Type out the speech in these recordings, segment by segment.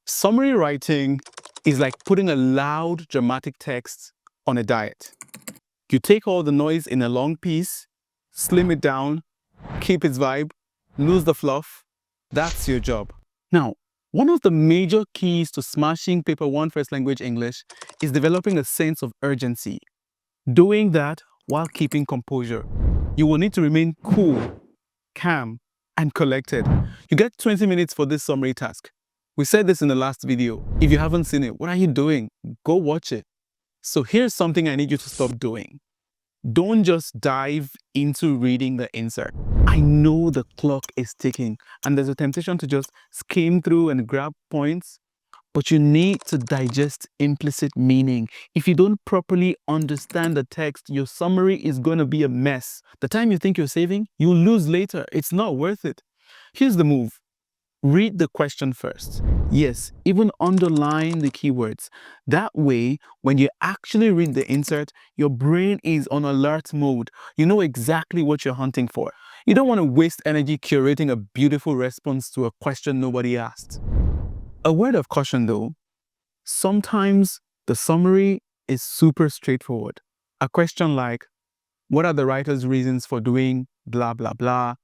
Summary writing is like putting a loud, dramatic text on a diet. You take all the noise in a long piece, slim it down, keep its vibe, lose the fluff. That's your job. Now, one of the major keys to smashing Paper 1 First Language English is developing a sense of urgency. Doing that while keeping composure. You will need to remain cool, calm, and collected. You get 20 minutes for this summary task. We said this in the last video. If you haven't seen it, what are you doing? Go watch it. So here's something I need you to stop doing. Don't just dive into reading the insert. I know the clock is ticking and there's a temptation to just skim through and grab points, but you need to digest implicit meaning. If you don't properly understand the text, your summary is going to be a mess. The time you think you're saving, you'll lose later. It's not worth it. Here's the move. Read the question first. Yes, even underline the keywords. That way, when you actually read the insert, your brain is on alert mode. You know exactly what you're hunting for. You don't want to waste energy curating a beautiful response to a question nobody asked. A word of caution though, sometimes the summary is super straightforward. A question like, what are the writer's reasons for doing blah, blah, blah?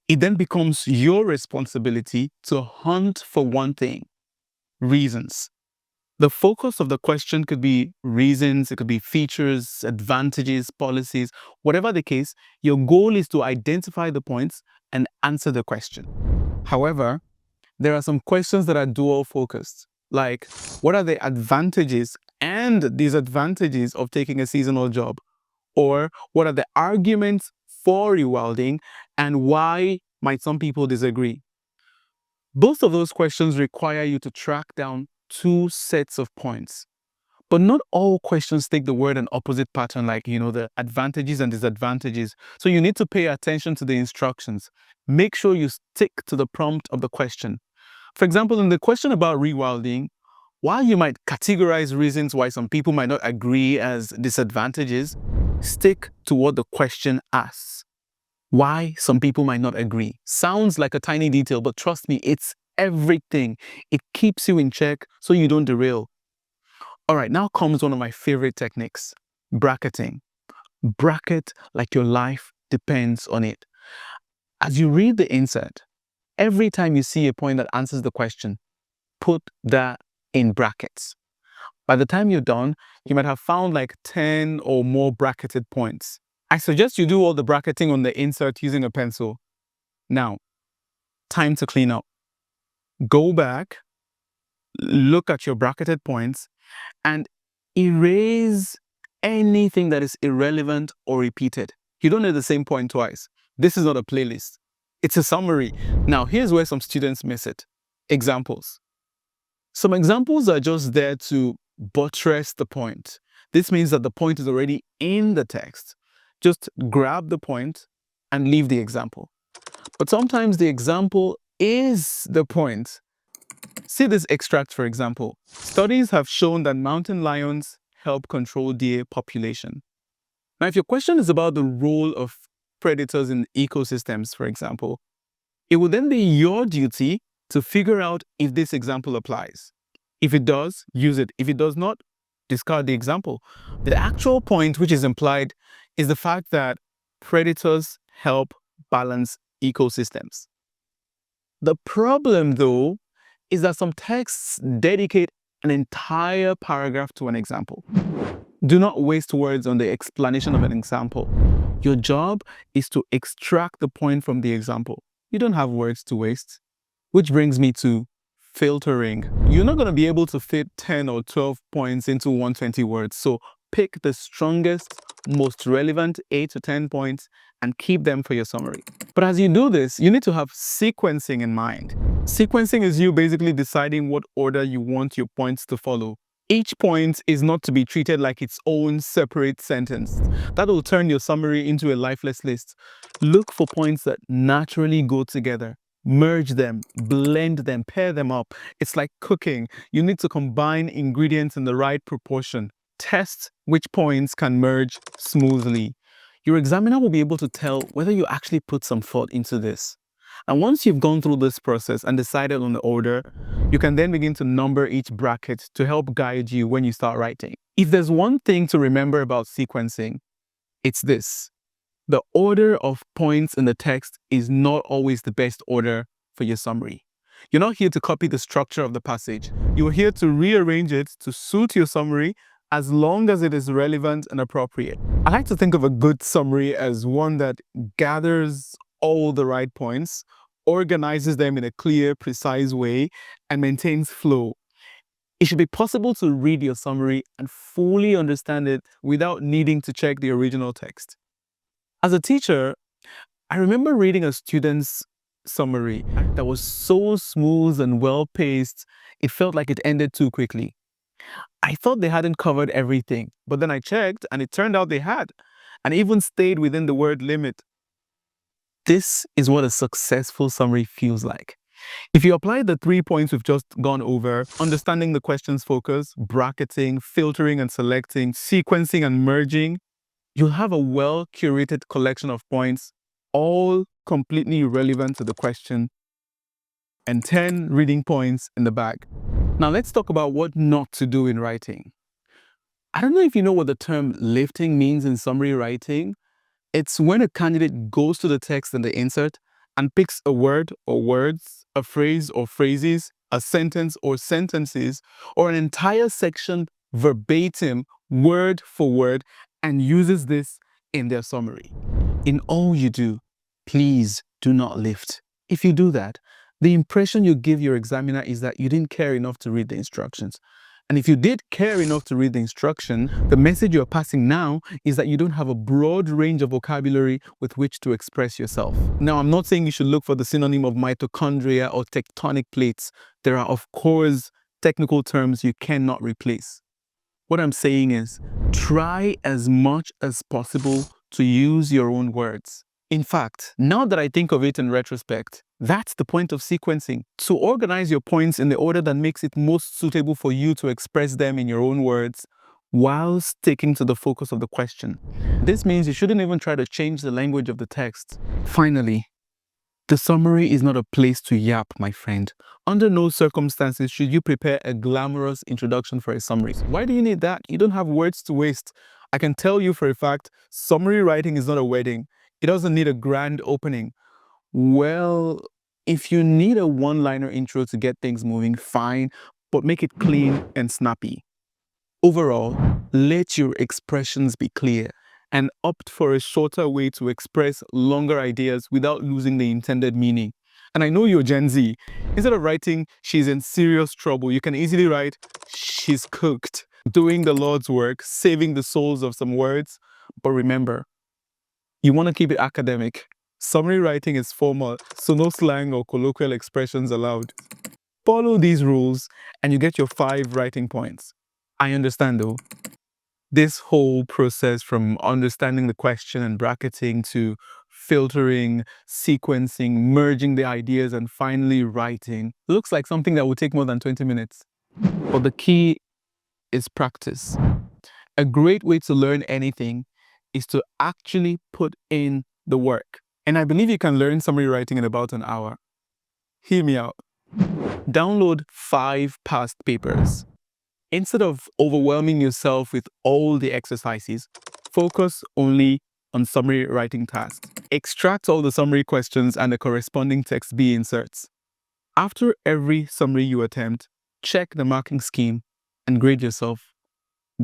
It then becomes your responsibility to hunt for one thing, reasons. The focus of the question could be reasons, it could be features, advantages, policies, whatever the case, your goal is to identify the points and answer the question. However, there are some questions that are dual focused, like what are the advantages and disadvantages of taking a seasonal job? Or what are the arguments for rewilding and why might some people disagree? Both of those questions require you to track down two sets of points. But not all questions take the word and opposite pattern like, the advantages and disadvantages. So you need to pay attention to the instructions. Make sure you stick to the prompt of the question. For example, in the question about rewilding, while you might categorize reasons why some people might not agree as disadvantages, stick to what the question asks. Why some people might not agree. Sounds like a tiny detail, but trust me, it's everything. It keeps you in check so you don't derail. All right, now comes one of my favorite techniques, bracketing. Bracket like your life depends on it. As you read the insert, every time you see a point that answers the question, put that in brackets. By the time you're done, you might have found like 10 or more bracketed points. I suggest you do all the bracketing on the insert using a pencil. Now, time to clean up. Go back, look at your bracketed points, and erase anything that is irrelevant or repeated. You don't need the same point twice. This is not a playlist. It's a summary. Now, here's where some students miss it. Examples. Some examples are just there to buttress the point. This means that the point is already in the text. Just grab the point and leave the example. But sometimes the example is the point. See this extract, for example. Studies have shown that mountain lions help control deer population. Now, if your question is about the role of predators in ecosystems, for example, it will then be your duty to figure out if this example applies. If it does, use it. If it does not, discard the example. The actual point which is implied is the fact that predators help balance ecosystems. The problem, though, is that some texts dedicate an entire paragraph to an example. Do not waste words on the explanation of an example. Your job is to extract the point from the example. You don't have words to waste. Which brings me to filtering. You're not going to be able to fit 10 or 12 points into 120 words. So pick the strongest, most relevant 8 to 10 points and keep them for your summary. But as you do this, you need to have sequencing in mind. Sequencing is you basically deciding what order you want your points to follow. Each point is not to be treated like its own separate sentence. That will turn your summary into a lifeless list. Look for points that naturally go together. Merge them, blend them, pair them up. It's like cooking. You need to combine ingredients in the right proportion. Test which points can merge smoothly. Your examiner will be able to tell whether you actually put some thought into this. And once you've gone through this process and decided on the order, you can then begin to number each bracket to help guide you when you start writing. If there's one thing to remember about sequencing, it's this. The order of points in the text is not always the best order for your summary. You're not here to copy the structure of the passage. You're here to rearrange it to suit your summary as long as it is relevant and appropriate. I like to think of a good summary as one that gathers all the right points, organizes them in a clear, precise way, and maintains flow. It should be possible to read your summary and fully understand it without needing to check the original text. As a teacher, I remember reading a student's summary that was so smooth and well-paced, it felt like it ended too quickly. I thought they hadn't covered everything, but then I checked and it turned out they had, and even stayed within the word limit. This is what a successful summary feels like. If you apply the 3 points we've just gone over, understanding the question's focus, bracketing, filtering and selecting, sequencing and merging, you'll have a well-curated collection of points, all completely relevant to the question, and 10 reading points in the bag. Now let's talk about what not to do in writing. I don't know if you know what the term lifting means in summary writing. It's when a candidate goes to the text and the insert and picks a word or words, a phrase or phrases, a sentence or sentences, or an entire section verbatim, word for word, and uses this in their summary. In all you do, please do not lift. If you do that, the impression you give your examiner is that you didn't care enough to read the instructions. And if you did care enough to read the instruction, the message you're passing now is that you don't have a broad range of vocabulary with which to express yourself. Now, I'm not saying you should look for the synonym of mitochondria or tectonic plates. There are, of course, technical terms you cannot replace. What I'm saying is, try as much as possible to use your own words. In fact, now that I think of it in retrospect, that's the point of sequencing, to organize your points in the order that makes it most suitable for you to express them in your own words while sticking to the focus of the question. This means you shouldn't even try to change the language of the text. Finally, the summary is not a place to yap, my friend. Under no circumstances should you prepare a glamorous introduction for a summary. Why do you need that? You don't have words to waste. I can tell you for a fact, summary writing is not a wedding. It doesn't need a grand opening. Well, if you need a one-liner intro to get things moving, fine, but make it clean and snappy. Overall, let your expressions be clear and opt for a shorter way to express longer ideas without losing the intended meaning. And I know you're Gen Z. Instead of writing, "she's in serious trouble," you can easily write, "she's cooked," doing the Lord's work, saving the souls of some words. But remember, you want to keep it academic. Summary writing is formal, so no slang or colloquial expressions allowed. Follow these rules and you get your 5 writing points. I understand though, this whole process from understanding the question and bracketing to filtering, sequencing, merging the ideas, and finally writing looks like something that will take more than 20 minutes. But the key is practice. A great way to learn anything is to actually put in the work. And I believe you can learn summary writing in about an hour. Hear me out. Download 5 past papers. Instead of overwhelming yourself with all the exercises, focus only on summary writing tasks. Extract all the summary questions and the corresponding text B inserts. After every summary you attempt, check the marking scheme and grade yourself.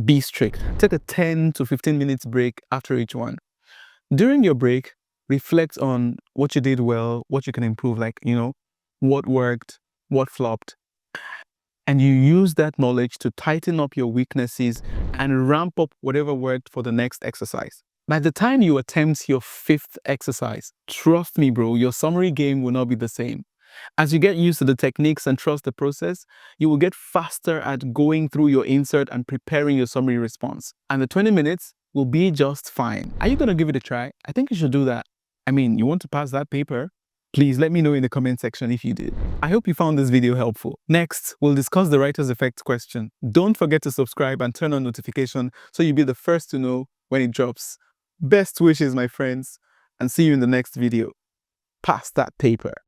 Be strict. Take a 10 to 15 minutes break after each one. During your break, reflect on what you did well, what you can improve, like, what worked, what flopped. And you use that knowledge to tighten up your weaknesses and ramp up whatever worked for the next exercise. By the time you attempt your 5th exercise, trust me, bro, your summary game will not be the same. As you get used to the techniques and trust the process, you will get faster at going through your insert and preparing your summary response. And the 20 minutes will be just fine. Are you going to give it a try? I think you should do that. I mean, you want to pass that paper? Please let me know in the comment section if you did. I hope you found this video helpful. Next, we'll discuss the writer's effect question. Don't forget to subscribe and turn on notification so you'll be the first to know when it drops. Best wishes, my friends, and see you in the next video. Pass that paper.